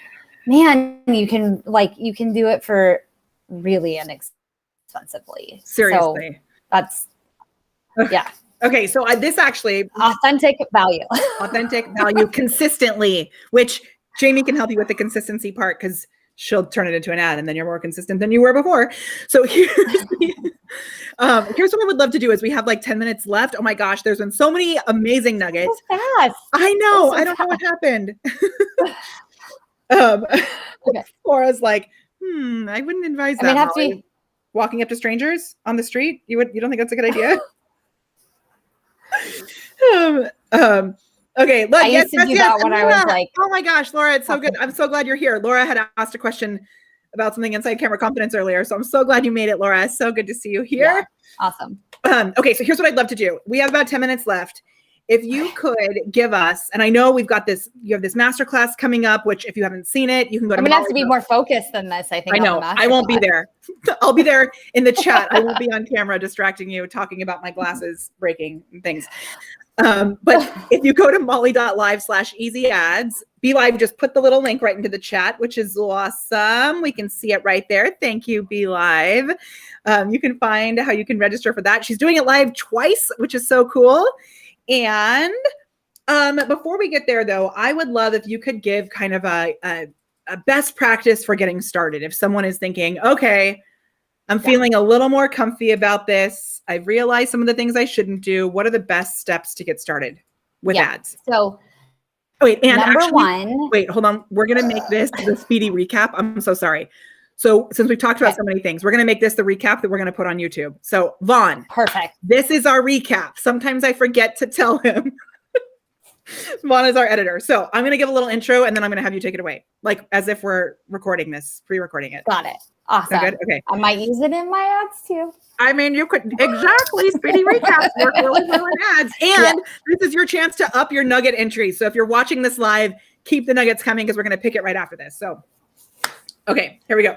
man, you can do it for really inexpensively. Seriously. So that's, yeah. Okay. So this actually authentic value consistently, which Jamie can help you with the consistency part, because she'll turn it into an ad, and then you're more consistent than you were before. So here's what I would love to do is we have like 10 minutes left. Oh my gosh, there's been so many amazing nuggets. So fast. I know. So I don't know what happened. Okay. Laura's like, I wouldn't advise that. I mean, have Molly. to Walking up to strangers on the street? You don't think that's a good idea? Okay. Look, I used to do that when I was like, oh my gosh, Laura, it's so good. I'm so glad you're here. Laura had asked a question about something inside camera confidence earlier. So I'm so glad you made it, Laura. So good to see you here. Yeah, awesome. Okay. So here's what I'd love to do. We have about 10 minutes left. If you could give us, and I know we've got this, you have this masterclass coming up, which if you haven't seen it, you can go to. I'm gonna have to be more focused than this, I think. I know. I won't be there. I'll be there in the chat. I won't be on camera distracting you, talking about my glasses breaking and things. But if you go to molly.live/easy ads, Be Live just put the little link right into the chat, which is awesome. We can see it right there. Thank you, Be Live. You can find how you can register for that. She's doing it live twice, which is so cool. And before we get there, though, I would love if you could give kind of a best practice for getting started. If someone is thinking, okay, I'm feeling a little more comfy about this. I've realized some of the things I shouldn't do. What are the best steps to get started with ads? So wait, and number actually, one. wait, hold on. We're going to make this the speedy recap. I'm so sorry. So since we've talked about so many things, we're going to make this the recap that we're going to put on YouTube. So Vaughn. Perfect. This is our recap. Sometimes I forget to tell him. Vaughn is our editor. So I'm going to give a little intro and then I'm going to have you take it away. Like as if we're recording this, pre-recording it. Got it. Awesome. Good? Okay. I might use it in my ads too. I mean, you could exactly speedy recaps work really well in ads. And this is your chance to up your nugget entry. So if you're watching this live, keep the nuggets coming because we're going to pick it right after this. So, okay, here we go.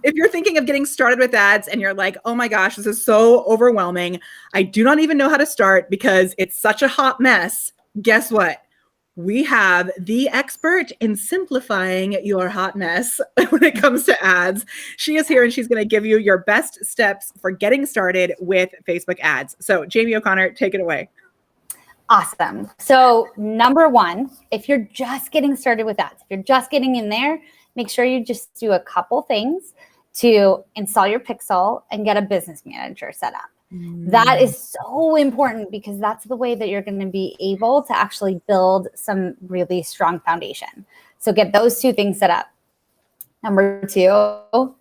If you're thinking of getting started with ads and you're like, oh my gosh, this is so overwhelming. I do not even know how to start because it's such a hot mess. Guess what? We have the expert in simplifying your hot mess when it comes to ads. She is here and she's going to give you your best steps for getting started with Facebook ads. So Jaime O'Conner, take it away. Awesome. So number one, if you're just getting started with ads, if you're just getting in there, make sure you just do a couple things to install your pixel and get a business manager set up. That is so important because that's the way that you're going to be able to actually build some really strong foundation. So get those two things set up. Number two,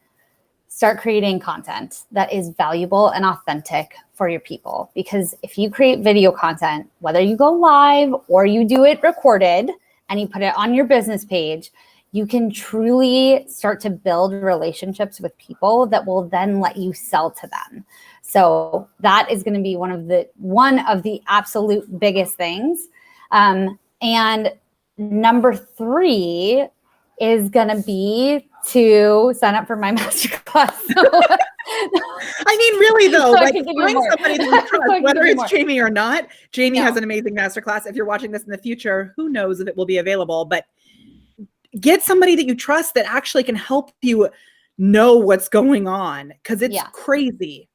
start creating content that is valuable and authentic for your people. Because if you create video content, whether you go live or you do it recorded and you put it on your business page, you can truly start to build relationships with people that will then let you sell to them. So that is going to be one of the absolute biggest things. And number three is going to be to sign up for my masterclass. I mean, really though, So like find somebody that you trust, whether it's Jaime or not. Jaime has an amazing masterclass. If you're watching this in the future, who knows if it will be available, but get somebody that you trust that actually can help you know what's going on because it's crazy.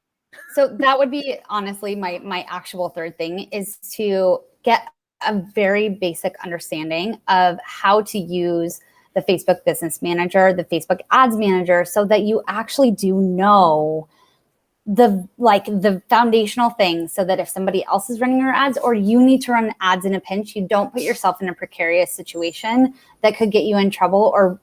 So that would be honestly my actual third thing is to get a very basic understanding of how to use the Facebook Business Manager, the Facebook Ads Manager, so that you actually do know the foundational things so that if somebody else is running your ads or you need to run ads in a pinch, you don't put yourself in a precarious situation that could get you in trouble or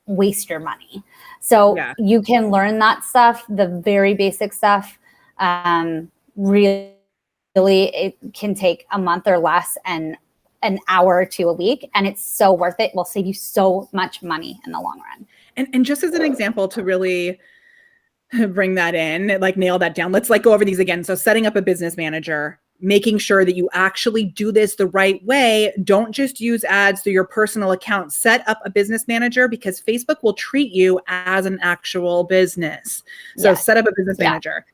waste your money. So you can learn that stuff, the very basic stuff. Really, it can take a month or less and an hour to a week, and it's so worth it. It will save you so much money in the long run. And just as an example to really bring that in, like nail that down, let's like go over these again. So setting up a business manager, making sure that you actually do this the right way. Don't just use ads through your personal account. Set up a business manager because Facebook will treat you as an actual business. So set up a business manager.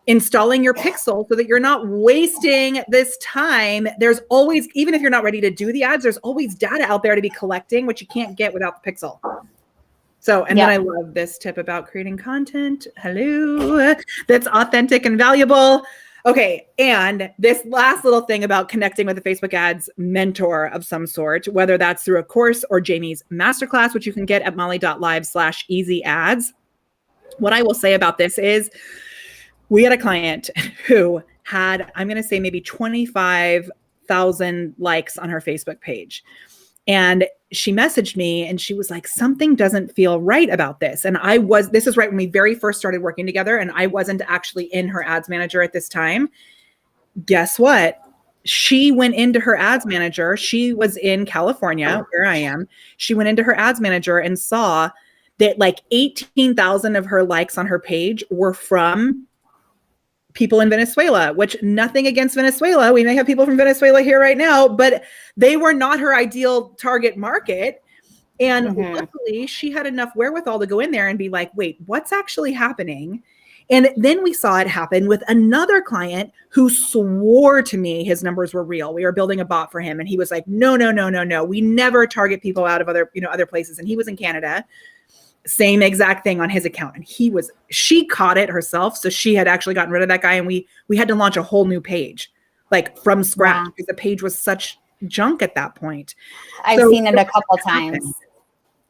Installing your pixel so that you're not wasting this time. There's always, even if you're not ready to do the ads, there's always data out there to be collecting, which you can't get without the pixel. So, and then I love this tip about creating content. Hello. That's authentic and valuable. Okay. And this last little thing about connecting with a Facebook ads mentor of some sort, whether that's through a course or Jamie's masterclass, which you can get at molly.live/easy ads. What I will say about this is we had a client who had, I'm going to say maybe 25,000 likes on her Facebook page. And she messaged me and she was like, something doesn't feel right about this. And this is right when we very first started working together, and I wasn't actually in her ads manager at this time. Guess what? She went into her ads manager. She was in California, where I am. She went into her ads manager and saw that like 18,000 of her likes on her page were from people in Venezuela, which nothing against Venezuela. We may have people from Venezuela here right now, but they were not her ideal target market. And luckily she had enough wherewithal to go in there and be like, wait, what's actually happening? And then we saw it happen with another client who swore to me his numbers were real. We were building a bot for him. And he was like, no. We never target people out of other places. And he was in Canada. Same exact thing on his account. And she caught it herself. So she had actually gotten rid of that guy. And we had to launch a whole new page, like from scratch, because the page was such junk at that point. I've seen it a couple times.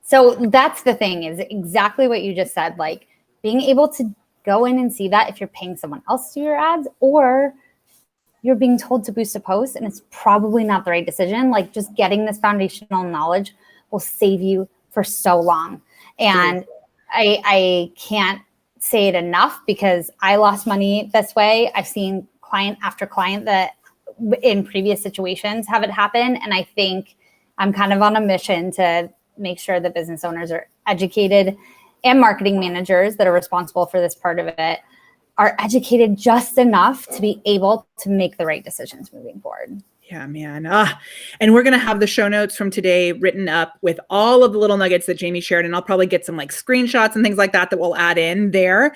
So that's the thing, is exactly what you just said. Like being able to go in and see that if you're paying someone else to do your ads, or you're being told to boost a post and it's probably not the right decision. Like just getting this foundational knowledge will save you for so long. And I can't say it enough, because I lost money this way. I've seen client after client that in previous situations have it happen. And I think I'm kind of on a mission to make sure that business owners are educated, and marketing managers that are responsible for this part of it are educated just enough to be able to make the right decisions moving forward. Yeah, man. And we're going to have the show notes from today written up with all of the little nuggets that Jamie shared. And I'll probably get some like screenshots and things like that we'll add in there.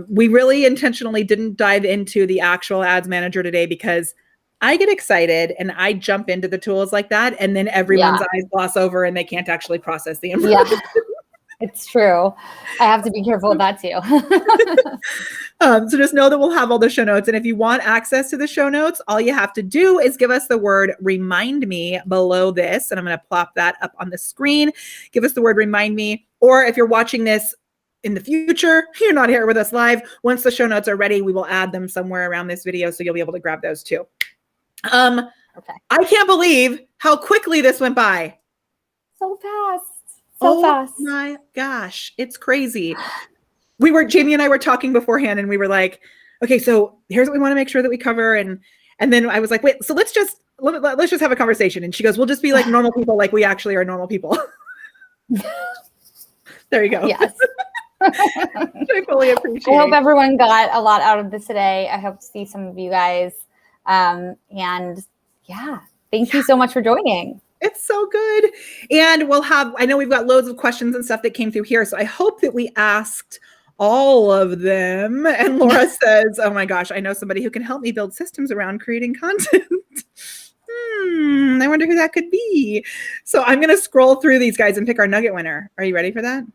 We really intentionally didn't dive into the actual ads manager today, because I get excited and I jump into the tools like that. And then everyone's eyes gloss over and they can't actually process the information. Yeah. It's true. I have to be careful with that too. So just know that we'll have all the show notes. And if you want access to the show notes, all you have to do is give us the word remind me below this. And I'm going to plop that up on the screen. Give us the word remind me. Or if you're watching this in the future, you're not here with us live, once the show notes are ready, we will add them somewhere around this video. So you'll be able to grab those too. Okay. I can't believe how quickly this went by. So fast. So fast. Oh my gosh. It's crazy. Jamie and I were talking beforehand and we were like, okay, so here's what we want to make sure that we cover. And then I was like, wait, so let's just have a conversation. And she goes, we'll just be like normal people, like we actually are normal people. There you go. Yes. I fully appreciate. I hope everyone got a lot out of this today. I hope to see some of you guys. And yeah, thank you so much for joining. It's so good. And I know we've got loads of questions and stuff that came through here. So I hope that we asked all of them. And Laura says, oh my gosh, I know somebody who can help me build systems around creating content. I wonder who that could be. So I'm going to scroll through these guys and pick our nugget winner. Are you ready for that?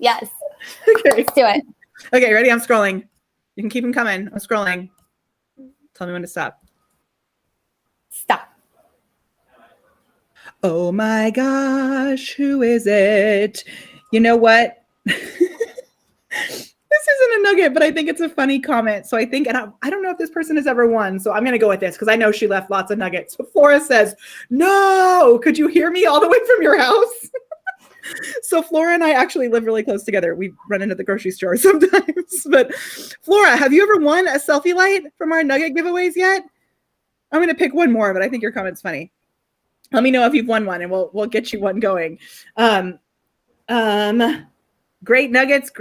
Yes. Okay. Let's do it. Okay, ready? I'm scrolling. You can keep them coming. I'm scrolling. Tell me when to stop. Stop. Oh my gosh, who is it? You know what? This isn't a nugget, but I think it's a funny comment. So I think, and I don't know if this person has ever won, so I'm going to go with this because I know she left lots of nuggets. So Flora says, no, could you hear me all the way from your house? So Flora and I actually live really close together. We run into the grocery store sometimes. But Flora, have you ever won a selfie light from our nugget giveaways yet? I'm going to pick one more, but I think your comment's funny. Let me know if you've won one and we'll get you one going. Great nuggets.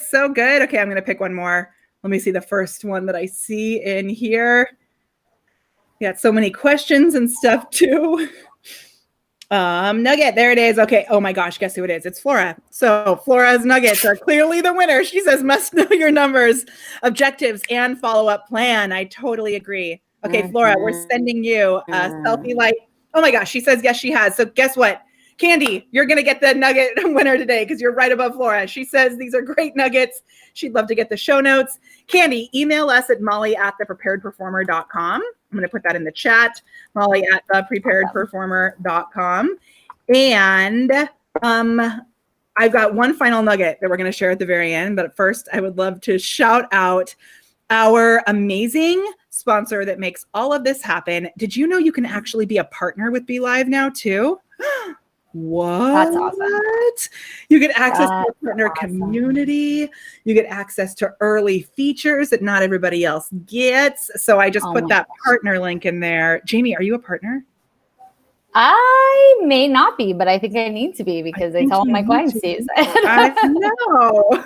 So good. Okay, I'm going to pick one more. Let me see the first one that I see in here. Got so many questions and stuff too. Nugget, there it is. Okay. Oh my gosh, guess who it is? It's Flora. So Flora's nuggets are clearly the winner. She says, must know your numbers, objectives, and follow-up plan. I totally agree. Okay, Flora, we're sending you a selfie light. Oh my gosh, she says, yes, she has. So guess what? Candy, you're going to get the nugget winner today because you're right above Flora. She says these are great nuggets. She'd love to get the show notes. Candy, email us at molly@thepreparedperformer.com. I'm going to put that in the chat, molly@thepreparedperformer.com. And I've got one final nugget that we're going to share at the very end. But first, I would love to shout out our amazing sponsor that makes all of this happen. Did you know you can actually be a partner with Be Live now too? What? That's awesome. You get access to the partner community. You get access to early features that not everybody else gets. So I just put that partner link in there. Jamie, are you a partner? I may not be, but I think I need to be because I tell my clients to use it. I know.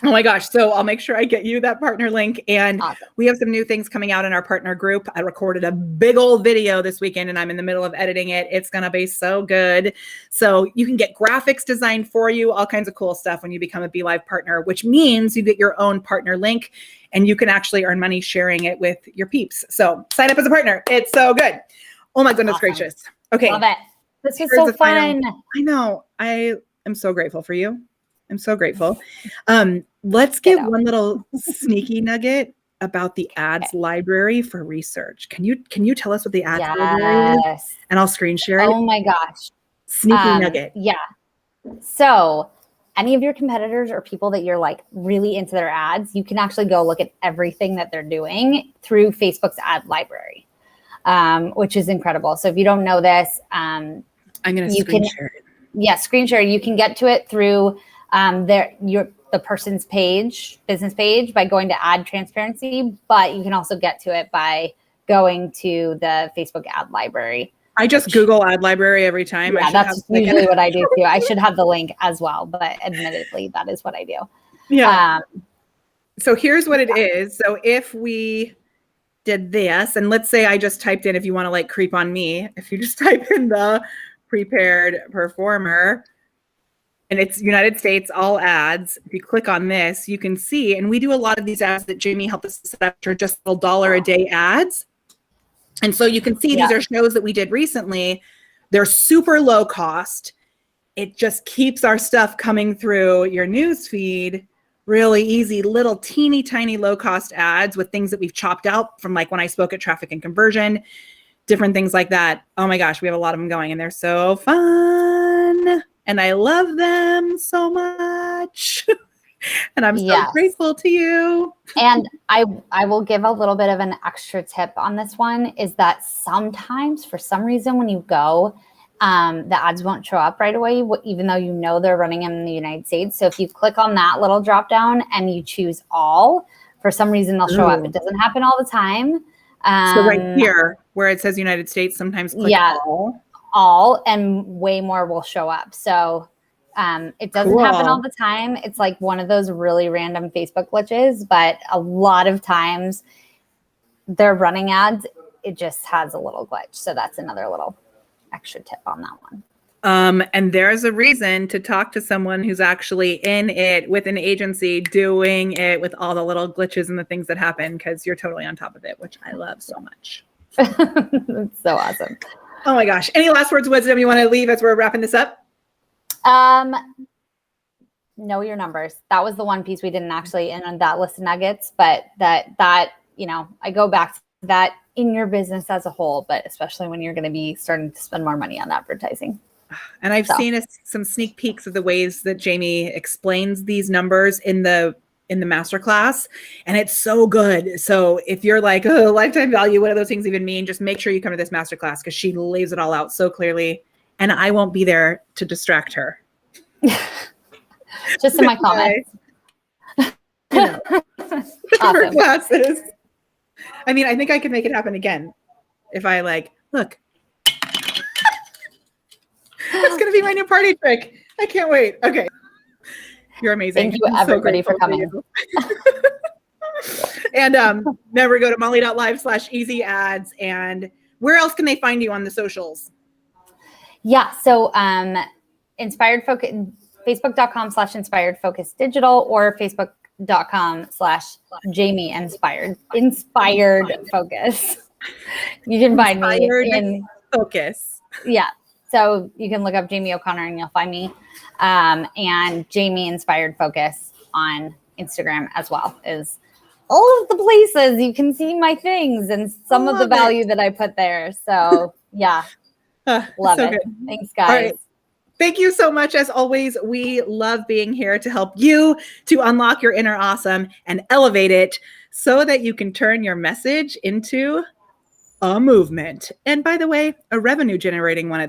Oh my gosh. So I'll make sure I get you that partner link. And we have some new things coming out in our partner group. I recorded a big old video this weekend and I'm in the middle of editing it. It's going to be so good. So you can get graphics designed for you, all kinds of cool stuff when you become a Be Live partner, which means you get your own partner link and you can actually earn money sharing it with your peeps. So sign up as a partner. It's so good. Oh my goodness gracious. Okay. Love it. This was so fun. I know. I am so grateful for you. I'm so grateful. Let's get one little sneaky nugget about the ads library for research. Can you tell us what the ads library is? And I'll screen share it. Oh my gosh. Sneaky nugget. Yeah. So any of your competitors or people that you're like really into their ads, you can actually go look at everything that they're doing through Facebook's ad library, which is incredible. So if you don't know this, I'm going to screen share it. Yeah, screen share. You can get to it through the person's business page by going to ad transparency, but you can also get to it by going to the Facebook ad library. I just Google ad library every time. Yeah, that's usually what I do too. I should have the link as well, but admittedly, that is what I do. Yeah. So here's what it is. So if we did this, and let's say I just typed in, if you want to like creep on me, if you just type in the prepared performer, and it's United States, all ads. If you click on this, you can see, and we do a lot of these ads that Jamie helped us set up are just $1 a day ads. And so you can see these are shows that we did recently. They're super low cost. It just keeps our stuff coming through your news feed really easy, little teeny tiny low cost ads with things that we've chopped out from like when I spoke at Traffic and Conversion, different things like that. Oh my gosh, we have a lot of them going and they're so fun. And I love them so much. And I'm so grateful to you. And I will give a little bit of an extra tip on this one is that sometimes for some reason when you go, the ads won't show up right away, even though you know they're running in the United States. So if you click on that little drop down and you choose all, for some reason they'll show up. It doesn't happen all the time. So right here where it says United States, sometimes click all and way more will show up. So it doesn't happen all the time. It's like one of those really random Facebook glitches, but a lot of times they're running ads. It just has a little glitch. So that's another little extra tip on that one. And there's a reason to talk to someone who's actually in it with an agency doing it with all the little glitches and the things that happen because you're totally on top of it, which I love so much. It's so awesome. Oh my gosh. Any last words of wisdom you want to leave as we're wrapping this up? Know your numbers. That was the one piece we didn't actually in on that list of nuggets, but that, you know, I go back to that in your business as a whole, but especially when you're going to be starting to spend more money on advertising. And I've seen some sneak peeks of the ways that Jamie explains these numbers in the masterclass, and it's so good. So if you're like, oh, lifetime value, what do those things even mean? Just make sure you come to this masterclass because she lays it all out so clearly, and I won't be there to distract her. Just in my comments. Awesome. Classes. I mean, I think I can make it happen again if I like, look. That's going to be my new party trick. I can't wait. Okay. You're amazing. Thank you, everybody, for coming. And never go to molly.live/easy ads. And where else can they find you on the socials? Yeah. So Inspired Focus, Facebook.com/Inspired Focus Digital or Facebook.com/Jamie Inspired Focus. You can find me in Focus. Yeah. So you can look up Jaime O'Conner and you'll find me. And Jamie Inspired Focus on Instagram as well is all of the places you can see my things and some of the value that I put there. So yeah, love so it. Good. Thanks, guys. All right. Thank you so much. As always, we love being here to help you to unlock your inner awesome and elevate it so that you can turn your message into a movement. And by the way, a revenue generating one at that.